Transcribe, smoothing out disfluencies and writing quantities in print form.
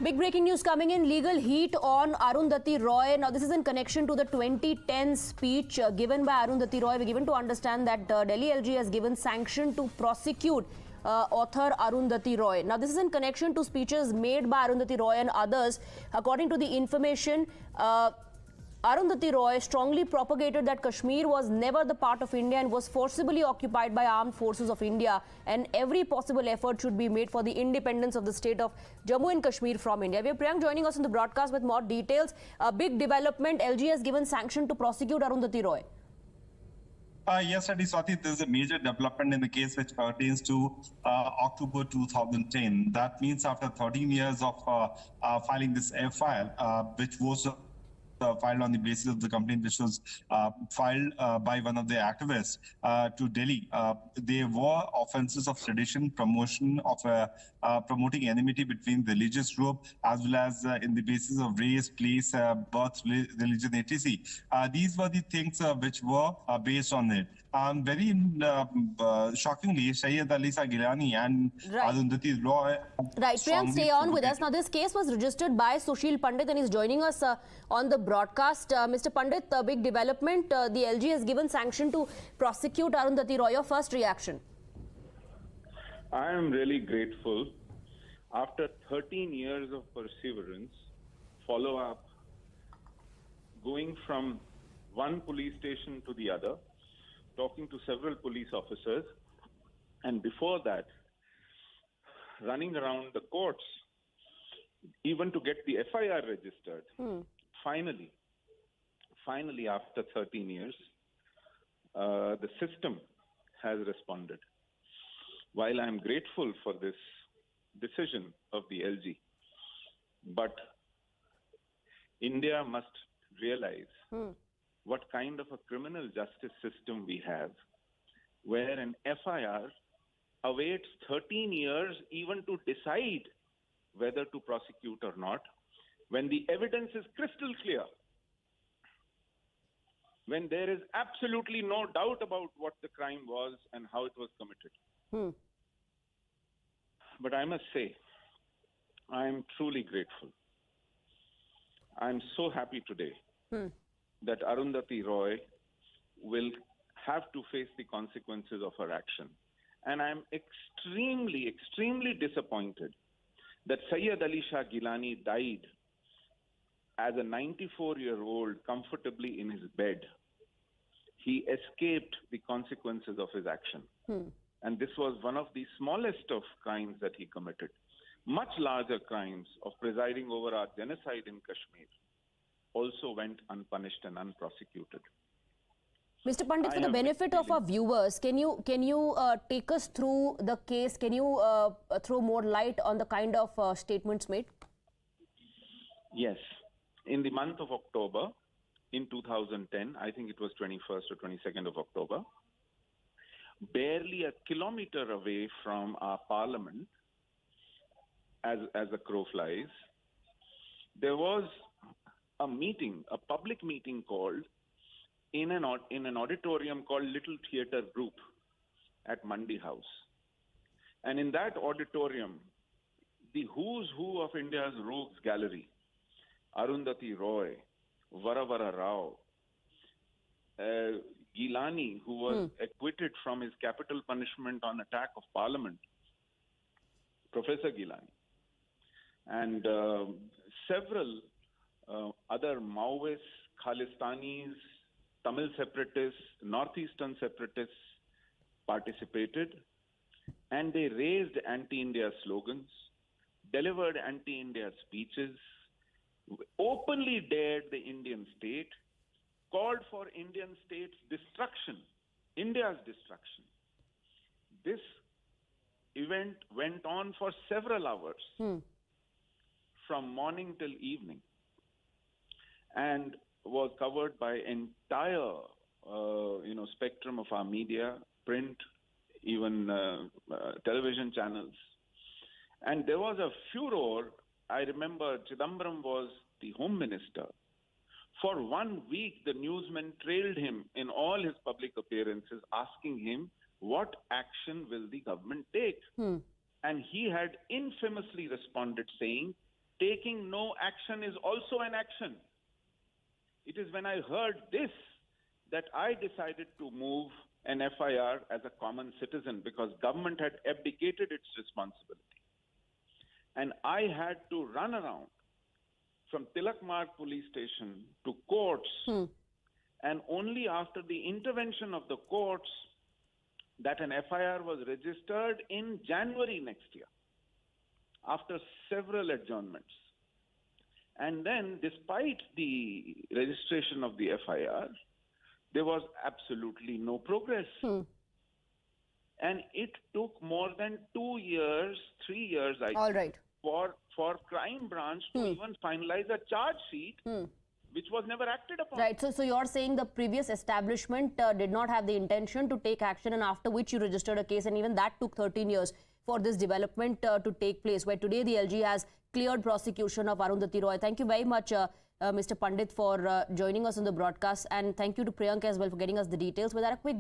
Big breaking news coming in. Legal heat on Arundhati Roy. Now, this is in connection to the 2010 speech given by Arundhati Roy. We're given to understand that Delhi LG has given sanction to prosecute author Arundhati Roy. Now, this is in connection to speeches made by Arundhati Roy and others. According to the information, Arundhati Roy strongly propagated that Kashmir was never the part of India and was forcibly occupied by armed forces of India, and every possible effort should be made for the independence of the state of Jammu and Kashmir from India. We have Priyank joining us on the broadcast with more details. A big development, LG has given sanction to prosecute Arundhati Roy. Yes, Swati, there's a major development in the case which pertains to October 2010. That means after 13 years of filing this FIR, which was filed on the basis of the complaint which was filed by one of the activists to Delhi. There were offences of sedition, promotion of promoting enmity between religious group, as well as in the basis of race, place, birth, religion, etc. These were the things which were based on it. Very shockingly, Sayyid-Alisa Gilani and Arundhati Roy. Right, Priyank, stay on with us. Now, this case was registered by Sushil Pandit and he's joining us on the broadcast. Mr. Pandit, big development. The LG has given sanction to prosecute Arundhati Roy. Your first reaction? I am really grateful. After 13 years of perseverance, follow-up, going from one police station to the other, talking to several police officers, and before that, running around the courts, even to get the FIR registered. Finally, after 13 years, the system has responded. While I am grateful for this decision of the LG, but India must realize what kind of a criminal justice system we have, where an FIR awaits 13 years even to decide whether to prosecute or not, when the evidence is crystal clear, when there is absolutely no doubt about what the crime was and how it was committed. But I must say, I am truly grateful. I am so happy today that Arundhati Roy will have to face the consequences of her action. And I am extremely, extremely disappointed that Sayyid-Alisa Gilani died as a 94-year-old comfortably in his bed. He escaped the consequences of his action. And this was one of the smallest of crimes that he committed. Much larger crimes of presiding over our genocide in Kashmir also went unpunished and unprosecuted. Mr. Pandit, for the benefit of our viewers, can you take us through the case? Can you throw more light on the kind of statements made? Yes. In the month of October, in 2010, I think it was 21st or 22nd of October, barely a kilometer away from our parliament, as the crow flies, there was a meeting, a public meeting called in an auditorium called Little Theatre Group at Mandi House. And in that auditorium, the who's who of India's rogues gallery, Arundhati Roy, Varavara Rao, Gilani, who was acquitted from his capital punishment on attack of parliament, Professor Gilani, and several other Maoists, Khalistanis, Tamil separatists, Northeastern separatists participated, and they raised anti-India slogans, delivered anti-India speeches, openly dared the Indian state, called for Indian state's destruction, India's destruction. This event went on for several hours, from morning till evening, and was covered by entire, spectrum of our media, print, even television channels. And there was a furor. I remember Chidambaram was the Home Minister. For 1 week, the newsmen trailed him in all his public appearances, asking him, what action will the government take? And he had infamously responded saying, taking no action is also an action. It is when I heard this that I decided to move an FIR as a common citizen, because government had abdicated its responsibility. And I had to run around from Tilak Marg police station to courts. And only after the intervention of the courts that an FIR was registered in January next year, after several adjournments. And then, despite the registration of the FIR, there was absolutely no progress. And it took more than 2 years, 3 years, for crime branch to even finalize a charge sheet, which was never acted upon. Right. So you're saying the previous establishment did not have the intention to take action, and after which you registered a case, and even that took 13 years for this development to take place, where today the LG has cleared prosecution of Arundhati Roy. Thank you very much, Mr. Pandit, for joining us on the broadcast, and thank you to Priyanka as well for getting us the details. With that, a quick